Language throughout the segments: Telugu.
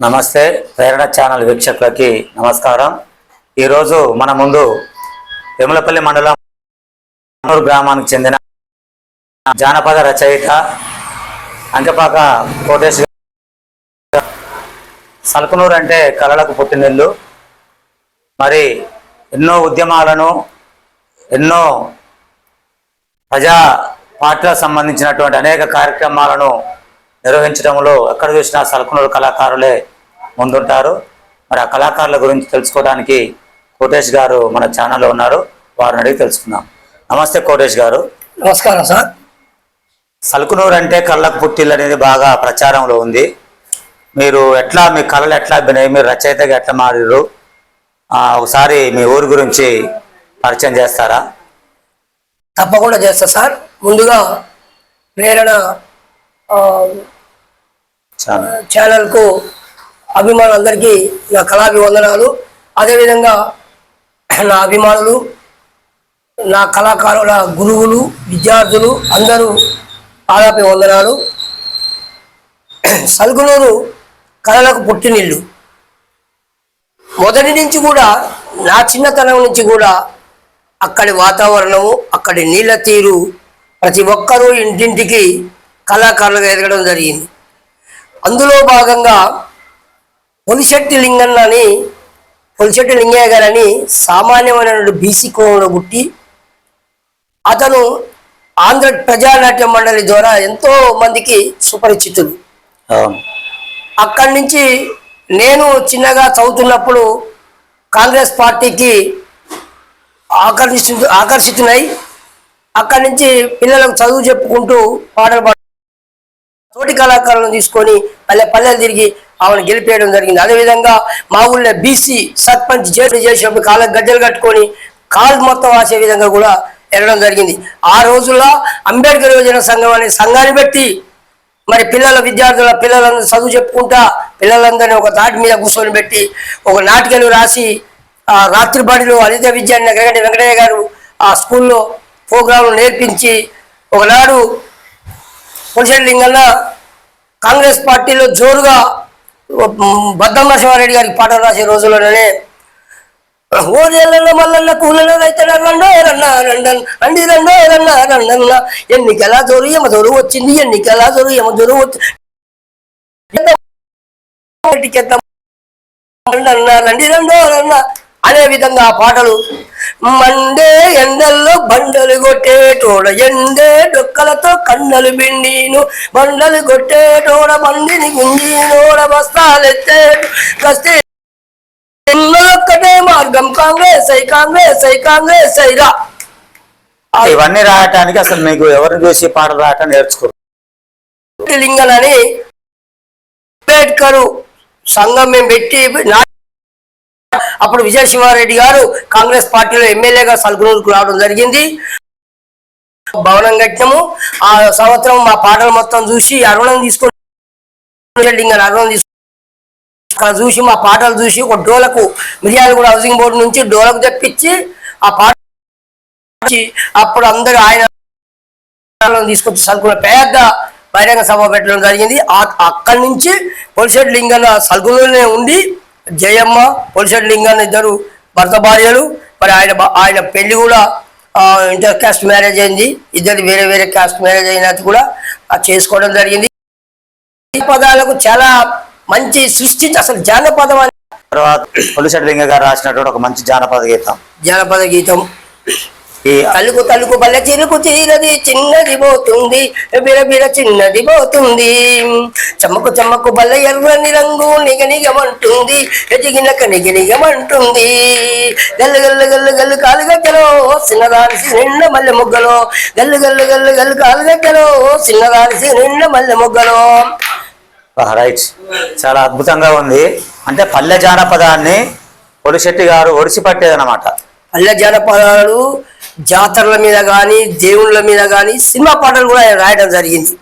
నమస్తే ప్రేరణ ఛానల్ వీక్షకులకి నమస్కారం. ఈరోజు మన ముందు వేములపల్లి మండలం గ్రామానికి చెందిన జానపద రచయిత అంకపాక కోటేష్. సల్కునూరు అంటే కళలకు పుట్టినిల్లు. మరి ఎన్నో ఉద్యమాలను, ఎన్నో ప్రజా పార్టీలకు సంబంధించినటువంటి అనేక కార్యక్రమాలను నిర్వహించడంలో ఎక్కడ చూసినా సల్కునూరు కళాకారులే ముందుంటారు. మరి ఆ కళాకారుల గురించి తెలుసుకోవడానికి కోటేష్ గారు మన ఛానల్లో ఉన్నారు. వారిని అడిగి తెలుసుకుందాం. నమస్తే కోటేష్ గారు. నమస్కారం సార్. సల్కునూరు అంటే కళ్ళకు పుట్టిల్లు అనేది బాగా ప్రచారంలో ఉంది. మీరు ఎట్లా మీ కళలు ఎట్లా మీరు రచయితగా ఎట్లా మారారు, ఒకసారి మీ ఊరు గురించి పరిచయం చేస్తారా? తప్పకుండా చేస్తా సార్. ముందుగా ప్రేరణ ఛానల్కు అభిమానులందరికీ నా కళాభివందనాలు. అదేవిధంగా నా అభిమానులు, నా కళాకారుల గురువులు, విద్యార్థులు అందరూ ఆదాభివందనాలు. సల్కునూరు కళలకు పుట్టినిల్లు. మొదటి నుంచి కూడా, నా చిన్నతనం నుంచి కూడా అక్కడి వాతావరణము, అక్కడి నీళ్ళ తీరు, ప్రతి ఒక్కరూ ఇంటింటికి కళాకారులుగా ఎదగడం జరిగింది. అందులో భాగంగా పొలిశెట్టి లింగయ్య గారని సామాన్యమైన బీసీ కోణంలో పుట్టి, అతను ఆంధ్ర ప్రజానాట్య మండలి ద్వారా ఎంతో మందికి సుపరిచితుడు. అక్కడి నుంచి నేను చిన్నగా చదువుతున్నప్పుడు కాంగ్రెస్ పార్టీకి ఆకర్షితునై అక్కడి నుంచి పిల్లలకు చదువు చెప్పుకుంటూ పాటలు తోటి కళాకారులను తీసుకొని పల్లెలు తిరిగి ఆమెను గెలిపేయడం జరిగింది. అదేవిధంగా మా ఊళ్ళో బీసీ సర్పంచ్ చేసినప్పుడు కాళ్ళకు గడ్డలు కట్టుకొని కాళ్ళు మొత్తం వాసే విధంగా కూడా వెళ్ళడం జరిగింది. ఆ రోజుల్లో అంబేద్కర్ యువజన సంఘం అనే సంఘాన్ని పెట్టి మరి పిల్లలందరూ చదువు చెప్పుకుంటా పిల్లలందరినీ ఒక తాటి మీద కూర్చొని పెట్టి ఒక నాటికలు రాసి రాత్రి బడిలో అనిత విద్యాన్ని వెంకటయ్య గారు ఆ స్కూల్లో ప్రోగ్రాంలు నేర్పించి, ఒకనాడు పొలిశెట్టి లింగన్న కాంగ్రెస్ పార్టీలో జోరుగా బద్దం నరసింహారెడ్డి గారికి పాటలు రాసే రోజుల్లోనే ఓదేళ్ళ మల్లన్న కూలలో అయితే రండి ఎన్నికెలా జోరు ఏమ జోరు వచ్చింది, ఎన్నికెలా జోరు ఏమ జోరు వచ్చింది అనే విధంగా ఆ పాటలు మండే ఎండల్లో బండలు కొట్టేటోడ ఎండే డొక్కలతో కన్నలు పిండిను బండలు కొట్టేటోడ బండిని గుంజినోడ బస్తాలెత్తే కస్తే ఒక్కటే మార్గం కాంగ్రెస్ అయిరా. ఇవన్నీ రాయటానికి అసలు మీకు ఎవరిని చూసి పాటలు రాయటం నేర్చుకోరు? లింగనని అంబేద్కర్ సంఘం మేము పెట్టి, అప్పుడు విజయసింహారెడ్డి గారు కాంగ్రెస్ పార్టీలో ఎమ్మెల్యేగా సల్కునూరుకు రావడం జరిగింది. భవనం కట్టినము. ఆ సంవత్సరం మా పాటలు మొత్తం చూసి అరుణం తీసుకొని అక్కడ చూసి మా పాటలు చూసి ఒక డోలకు మిర్యాలగూడ హౌసింగ్ బోర్డు నుంచి డోలకు తెప్పించి ఆ పాట అప్పుడు అందరూ ఆయన తీసుకొచ్చి సల్కునూరు పెద్ద బహిరంగ సభ పెట్టడం జరిగింది. అక్కడి నుంచి పొలిశెట్టి లింగన్న సల్కునూరులోనే ఉండి జయమ్మ పొలిశెట్టి లింగన్న ఇద్దరు భర్త భార్యలు. మరి ఆయన పెళ్లి కూడా ఇంటర్ కాస్ట్ మ్యారేజ్ అయింది. ఇద్దరు వేరే వేరే కాస్ట్ మ్యారేజ్ అయినది కూడా చేసుకోవడం జరిగింది. పదాలకు చాలా మంచి సృష్టించి అసలు జానపదం అని తర్వాత పొలిశెట్టి లింగయ్య గారు రాసినటువంటి ఒక మంచి జానపద గీతం తలుకు తలుకు బల్ల చిరుకు చీరది చిన్నది పోతుంది బిరబిర చిన్నది పోతుంది చెమ్మకు చెమ్మకు బల్ల ఎర్రని రంగు నిగనిగమంటుంది ఎదిగినక నిగనిగమంటుంది గల్లు గల్లు గల్లు గల్లు కాలుగట్టలో చిన్నదానిసి నిండ మల్లె మొగ్గలో గల్లు గల్లు గల్లు గల్లు కాలుగట్టలో చిన్నదానిసి నిండ మల్లె మొగ్గలో. రైట్, చాలా అద్భుతంగా ఉంది. అంటే పల్లె జానపదాన్ని పొలిశెట్టి గారు ఒడిసి పట్టేదన్నమాట. పల్లె జానపదాలు జాతరల మీద కానీ దేవుళ్ళ మీద కానీ సినిమా పాటలు కూడా ఆయన రాయడం జరిగింది.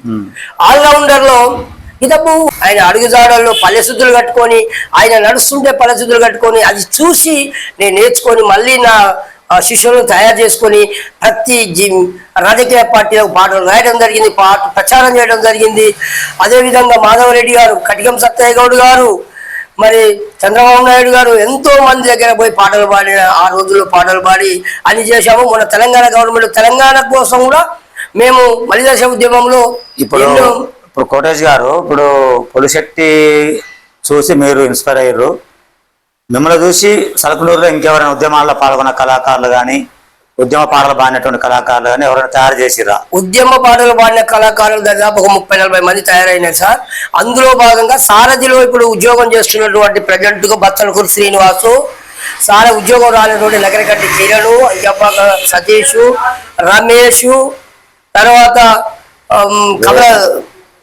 ఆల్రౌండర్లో ఇదపు ఆయన అడుగుజాడల్లో పల్లె శుద్ధులు కట్టుకొని, ఆయన నడుస్తుంటే పల్లె శుద్ధులు కట్టుకొని అది చూసి నేను నేర్చుకొని మళ్ళీ నా శిష్యులను తయారు చేసుకొని ప్రతి రాజకీయ పార్టీలకు పాటలు రాయడం జరిగింది, ప్రచారం చేయడం జరిగింది. అదేవిధంగా మాధవరెడ్డి గారు, కటికం సత్తయ్య గౌడ్ గారు, మరి చంద్రబాబు నాయుడు గారు ఎంతో మంది దగ్గర పోయి పాటలు పాడిన ఆ రోజుల్లో పాటలు పాడి అని చేశాము. మన తెలంగాణ గవర్నమెంట్ తెలంగాణ కోసం కూడా మేము మలిదశ ఉద్యమంలో ఇప్పుడు ఇప్పుడు కోటేష్ గారు, ఇప్పుడు పొలిశెట్టి చూసి మీరు ఇన్స్పైర్ అయ్యారు. మిమ్మల్ని చూసి సలకులూరులో ఇంకెవరైనా ఉద్యమాల్లో పాల్గొన్న కళాకారులు కానీ, ఉద్యమ పాటలు పాడినటువంటి కళాకారులు కానీ ఎవరైనా తయారు చేసిరా? ఉద్యమ పాటలు పాడిన కళాకారులు దాదాపు ఒక 30-40 మంది తయారైనారు సార్. అందులో భాగంగా సారథిలో ఇప్పుడు ఉద్యోగం చేస్తున్నటువంటి ప్రజెంట్గా బత్తలకూరు శ్రీనివాసు, ఉద్యోగం రానటువంటి నగరకట్టి కిరణ్, అయ్యప్ప సతీష్, రమేష్, తర్వాత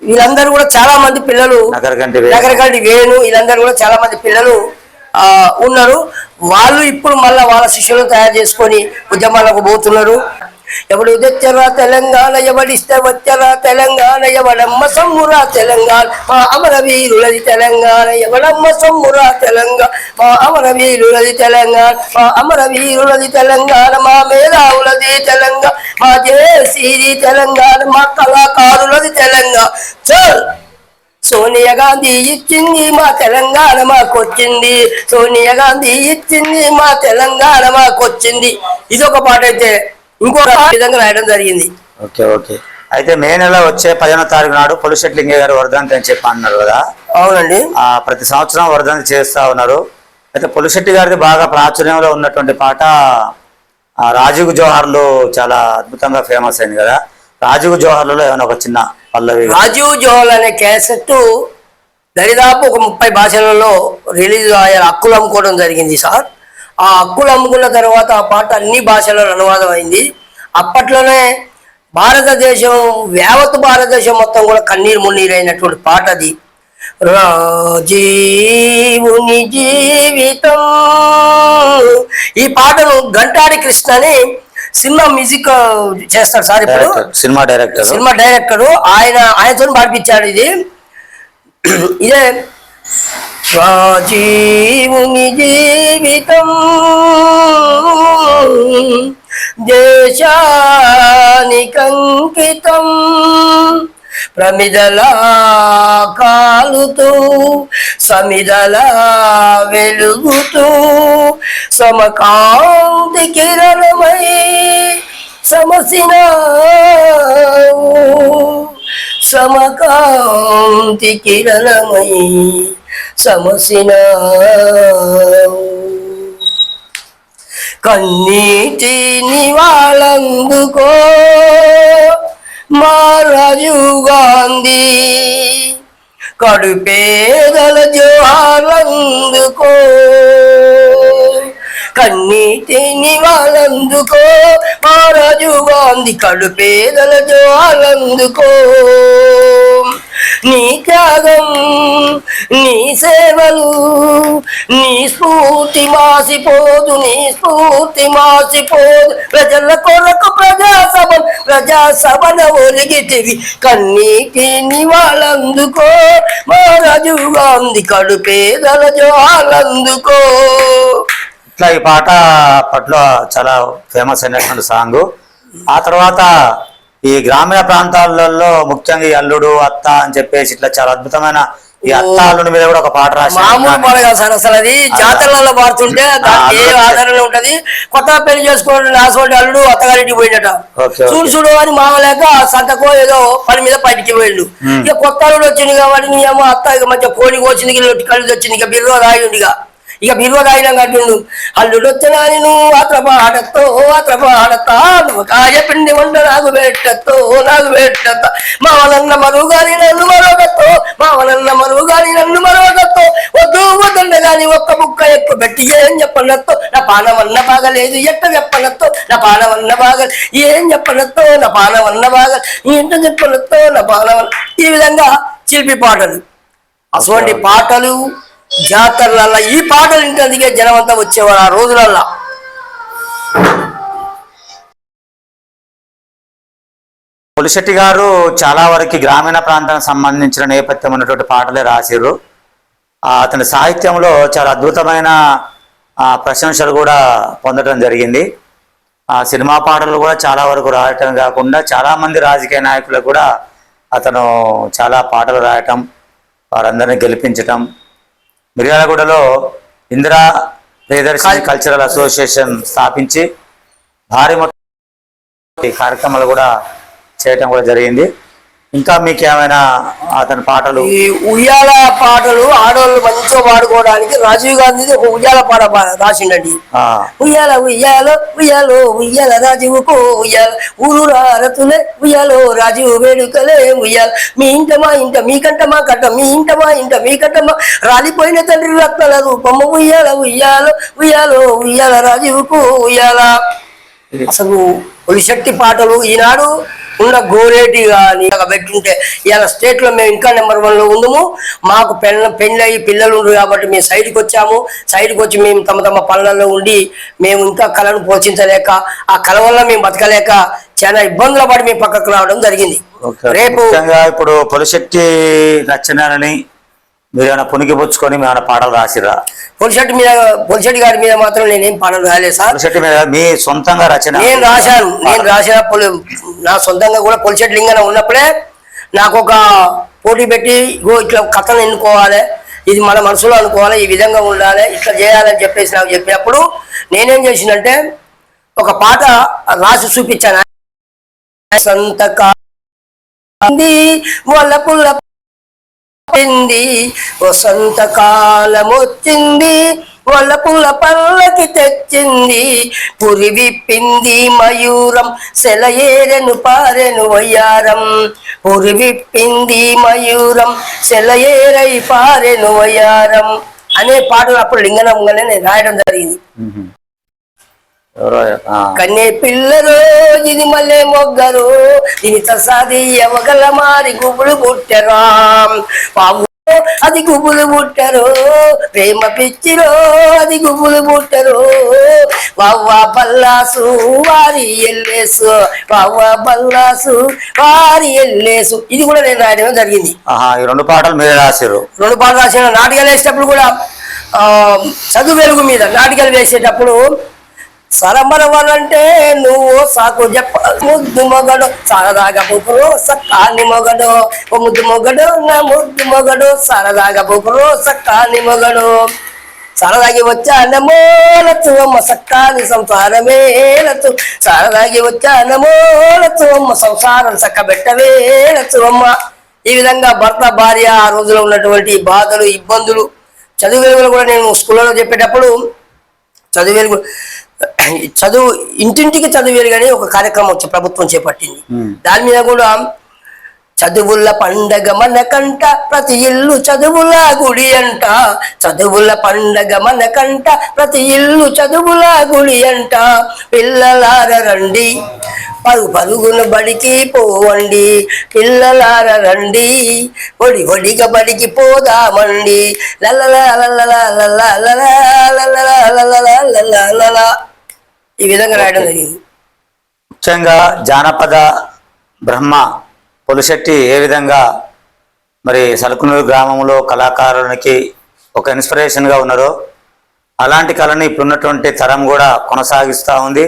వీళ్ళందరూ కూడా చాలా మంది పిల్లలు, నగరకట్టి వేణు, వీళ్ళందరూ కూడా చాలా మంది పిల్లలు ఉన్నారు. వాళ్ళు ఇప్పుడు మళ్ళా వాళ్ళ శిష్యులను తయారు చేసుకొని ఉద్యమాలకు పోతున్నారు. ఎవడు తెచ్చరా తెలంగాణ, ఎవడిస్తే వచ్చరా తెలంగాణ, ఎవడమ్మ సమ్మురా తెలంగాణ, మా అమరవీరులది తెలంగాణ, ఎవడమ్మ సమ్మురా తెలంగాణ, మా అమరవీరులది తెలంగాణ, మా అమరవీరులది తెలంగాణ, మా మేధావులది తెలంగాణ, మా జేసీది తెలంగాణ, మా కళాకారులది తెలంగాణ. చల్ సోనియా గాంధీ ఇచ్చింది మా తెలంగాణ మాకొచ్చింది, సోనియా గాంధీ ఇచ్చింది మా తెలంగాణ మాకొచ్చింది. ఇదొక పాట అయితే ఇంకో విధంగా రాయడం జరిగింది. Okay okay. అయితే మే నెల వచ్చే 15వ తారీఖు నాడు పొలిశెట్టి లింగయ్య గారు వర్ధంతి అని చెప్పి అన్నారు కదా? అవునండి. ప్రతి సంవత్సరం వర్ధంతి చేస్తా ఉన్నారు. అయితే పొలిశెట్టి గారిది బాగా ప్రాచుర్యంలో ఉన్నటువంటి పాట రాజీవ్ జోహార్లు చాలా అద్భుతంగా ఫేమస్ అయింది కదా? రాజీవ్ జోహార్లలో ఏమైనా ఒక చిన్న పల్లవి. రాజీవ్ జోహార్ అనే క్యాసెట్ దరిదాపు ఒక 30 భాషలలో రిలీజ్ అయ్యే హక్కులు అమ్ముకోవడం జరిగింది సార్. ఆ హక్కులు అమ్ముకున్న తర్వాత ఆ పాట అన్ని భాషలలో అనువాదం అయింది. అప్పట్లోనే భారతదేశం, యావత్ భారతదేశం మొత్తం కూడా కన్నీరు మున్నీరు అయినటువంటి పాట అది. రాజీవుని జీవితం, ఈ పాటను గంటాడి కృష్ణ అని సినిమా మ్యూజిక్ చేస్తాడు సార్. ఇప్పుడు సినిమా డైరెక్టర్ ఆయనతో పాడిపించాడు. ఇదే రాజీవుని జీవితం దేశానికంకితం, ప్రమిదలా కాలుతూ సమిదలా వెలుగుతూ సమకాంతి కిరణమై సమసిన, సమకాంతి కిరణమై సమసిన, కన్నీటి నివాళందుకో మా రాజీవ్ గాంధీ, కడుపేదల జోహార్లందుకో, కన్నీటి నివాళందుకో మా రాజీవ్ గాంధీ, కడుపేదల జోహార్లందుకో. నీ త్యాగం, నీ సేవలు, నీ స్ఫూర్తి మాసిపోదు, నీ స్ఫూర్తి మాసిపోదు. ప్రజల కొరకు ప్రజాసభన ఒలిగితివి, కన్నీటి నివాళందుకో మా రాజీవ్ గాంధీ, కడుపేదల జోహార్లందుకో. ఇట్లా ఈ పాట అప్పట్లో చాలా ఫేమస్ అయినటువంటి సాంగ్. ఆ తర్వాత ఈ గ్రామీణ ప్రాంతాలలో ముఖ్యంగా ఈ అల్లుడు అత్త అని చెప్పేసి ఇట్లా చాలా అద్భుతమైన ఈ అత్త అల్లుడి మీద కూడా ఒక పాట రాసి, మామూలు పాట కాదు సార్. అసలు అది జాతరలలో పాడుతుంటే దానికి ఏ ఆధారణ ఉంటది. కొత్తగా పెళ్లి చేసుకోవడం నాసోటి అల్లుడు అత్తగారింటికి పోయినట, చూడు అని మామలేక సంతకో ఏదో పని మీద బయటికి పోయిండు. ఇక కొత్త అల్లుడు వచ్చింది కాబట్టి నీ ఏమో అత్త ఇక మంచిగా కోడి కోసింది, కళ్ళు వచ్చింది, ఇక బిర్రో రాయుండిగా, ఇక బిర్రో రాయినా కట్టిండు. అల్లుడు వచ్చినా నువ్వు అత్రపాడతో అత్రపాడతా, కాయ పిండి వంట నాకు పెట్టతో నాకు పెట్టత, మావనన్న మరుగాని నన్ను మరొకతో, మావనన్న మరుగాని నన్ను మరొకతో, వద్దు వద్దండ గాని ఒక్క ముక్క ఎక్కువ పెట్టి ఏం చెప్పనత్తో, నా పానవన్న బాగలేదు ఎట్ట చెప్పనత్తో, నా పానవన్న బాగ ఏం చెప్పనత్తో, నా పానవన్న బాగ ఏంటో చెప్పనత్తో, నా పానవన్న. ఈ విధంగా శిల్పి పాటలు, అటువంటి పాటలు జాతరలల్లా ఈ పాటలు ఇంటికే జనమంతా వచ్చేవారు ఆ రోజులల్లా. పొలిశెట్టి గారు చాలా వరకు గ్రామీణ ప్రాంతానికి సంబంధించిన నేపథ్యం ఉన్నటువంటి పాటలే రాసిర్రు. అతని సాహిత్యంలో చాలా అద్భుతమైన ప్రశంసలు కూడా పొందడం జరిగింది. సినిమా పాటలు కూడా చాలా వరకు రాయటం కాకుండా చాలా మంది రాజకీయ నాయకులకు కూడా అతను చాలా పాటలు రాయటం, వారందరినీ గెలిపించటం, మిర్యాలగూడలో ఇందిరా ప్రియదర్శిని కల్చరల్ అసోసియేషన్ స్థాపించి భారీ మొత్తం ఈ కార్యక్రమాలు కూడా చేయటం కూడా జరిగింది. ఇంకా మీకు ఏమైనా అతని పాటలు? ఈ ఉయ్యాల పాటలు ఆడవాళ్ళు మంచిగా పాడుకోవడానికి రాజీవ్ గాంధీది ఒక ఉయ్యాల పాట రాసిండండి. ఉయ్యాల ఉయ్యాలో ఉయ్యాలో ఉయ్యాల రాజీవుకు ఉయ్యాల ఊరు రతులే ఉయ్యాలో రాజీవ్ వేడుకలే ఉయ్యాల మీ ఇంట మా ఇంట మీకంట మా కట్ట మీ ఇంట మా ఇంట మీకంట మా రాలిపోయిన తండ్రి రత్నాల రూపమ్మ ఉయ్యాల ఉయ్యాలో ఉయ్యాలో ఉయ్యాల రాజీవుకు ఉయ్యాల. అసలు ఒలిశెట్టి పాటలు ఈనాడు ఉన్న గోరేటి కానీ పెట్టుంటే ఇవాళ స్టేట్ లో మేము ఇంకా నెంబర్ 1 లో ఉందము. మాకు పెళ్ళయి పిల్లలు ఉండరు కాబట్టి మేము సైడ్కి వచ్చాము. సైడ్కి వచ్చి మేము తమ పనులలో ఉండి మేము ఇంకా కళను పోషించలేక ఆ కళ వల్ల మేము బతకలేక చాలా ఇబ్బందుల పడి మేము పక్కకు రావడం జరిగింది. రేపు ఇప్పుడు పొలిశెట్టి రచనని మీరు ఏమైనా పుణికిపుచ్చుకొని ఏమైనా పాటలు రాసిరా? పొలిశెట్టి గారి మీద మాత్రం నేనేం పాటలు రాయలేదు సార్. పొలిశెట్టి మీద మీ సొంతంగా రచన? నేను రాశాను. నేను రాసిన నా సొంతంగా కూడా పొలిశెట్టి లింగన ఉన్నప్పుడే నాకు ఒక పోటీ పెట్టి ఇట్లా కథను ఎన్నుకోవాలి, ఇది మన మనసులో అనుకోవాలి, ఈ విధంగా ఉండాలి, ఇట్లా చేయాలని చెప్పేసి నాకు చెప్పినప్పుడు నేనేం చేసినంటే ఒక పాట రాసి చూపించాను. సంతకా వాళ్ళ పుల్ల వసంత కాలం వచ్చింది వాళ్ళ పుల్ల పల్లకి తెచ్చింది పురి విప్పింది మయూరం సెలయేరెను పారెను వయ్యారం పురి విప్పింది మయూరం సెలయేరై పారెను వయ్యారం అనే పాటలు అప్పుడు లింగనంగానే నేను రాయడం జరిగింది. కన్నే పిల్లరో ఇది మళ్ళీ మొగ్గరు ఇది తసాది ఎవగల మారి గుబులు పుట్టరా బాబు అది గుబులు పుట్టరు ప్రేమ పిచ్చిరో అది గుబులు పుట్టరు వవ్వ బల్లాసు వారి ఎల్లేసు వవ్వ బల్లాసు వారి ఎల్లేసు ఇది కూడా నేను రాయడం జరిగింది. ఈ 2 పాటలు మీరు రాశారు? 2 పాటలు రాసిన. నాటకాలు వేసేటప్పుడు కూడా చదువు వెలుగు మీద నాటకాలు వేసేటప్పుడు సరమరవనంటే నువ్వు సాకు చెప్ప ముద్దు మొగడు సరదాగా పుకురు సక్కాని మొగడు ఓ ముద్దు మొగడు నా ముద్దు మొగడు సరదాగా పుకురు సక్కాని మొగడు సరదాగి వచ్చానమోలతు అమ్మ సక్కాని సంసారమేలతు సరదాగి వచ్చానమోలతు అమ్మ సంసారం చక్కబెట్టవేలతు అమ్మ. ఈ విధంగా భర్త భార్య ఆ రోజులో ఉన్నటువంటి బాధలు ఇబ్బందులు చదువు వెలుగులు కూడా నేను స్కూల్లో చెప్పేటప్పుడు చదువు ఇంటింటికి చదువు కానీ ఒక కార్యక్రమం వచ్చి ప్రభుత్వం చేపట్టింది. దాని మీద కూడా చదువుల పండగ మనకంట ప్రతి ఇల్లు చదువుల గుడి అంట చదువుల పండగ మనకంట ప్రతి ఇల్లు చదువుల గుడి అంట పిల్లలార రండి పరుగున బడికి పోవండి పిల్లలార రండి ఒడిగా బడికి పోదామండి ఈ విధంగా రాయడం జరిగింది. ముఖ్యంగా జానపద బ్రహ్మ పొలిశెట్టి ఏ విధంగా మరి సలుకునూరు గ్రామంలో కళాకారునికి ఒక ఇన్స్పిరేషన్గా ఉన్నారో అలాంటి కళని ఇప్పుడున్నటువంటి తరం కూడా కొనసాగిస్తూ ఉంది.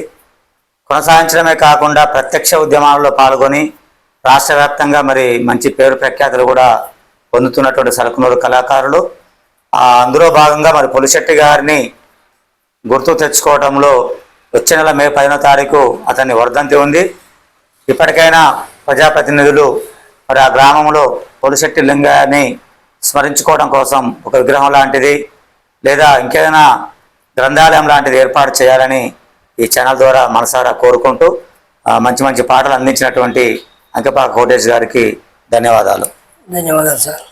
కొనసాగించడమే కాకుండా ప్రత్యక్ష ఉద్యమాల్లో పాల్గొని రాష్ట్ర వ్యాప్తంగా మరి మంచి పేరు ప్రఖ్యాతులు కూడా పొందుతున్నటువంటి సలుకునూరు కళాకారులు. అందులో భాగంగా మరి పొలిశెట్టి గారిని గుర్తు తెచ్చుకోవడంలో వచ్చే నెల మే 10వ తారీఖు అతన్ని వర్ధంతి ఉంది. ఇప్పటికైనా ప్రజాప్రతినిధులు మరి ఆ గ్రామంలో పొలిశెట్టి లింగాన్ని స్మరించుకోవడం కోసం ఒక విగ్రహం లాంటిది లేదా ఇంకేదైనా గ్రంథాలయం లాంటిది ఏర్పాటు చేయాలని ఈ ఛానల్ ద్వారా మనసారా కోరుకుంటూ మంచి మంచి పాటలు అందించినటువంటి అంకపాక కోటేష్ గారికి ధన్యవాదాలు. ధన్యవాదాలు సార్.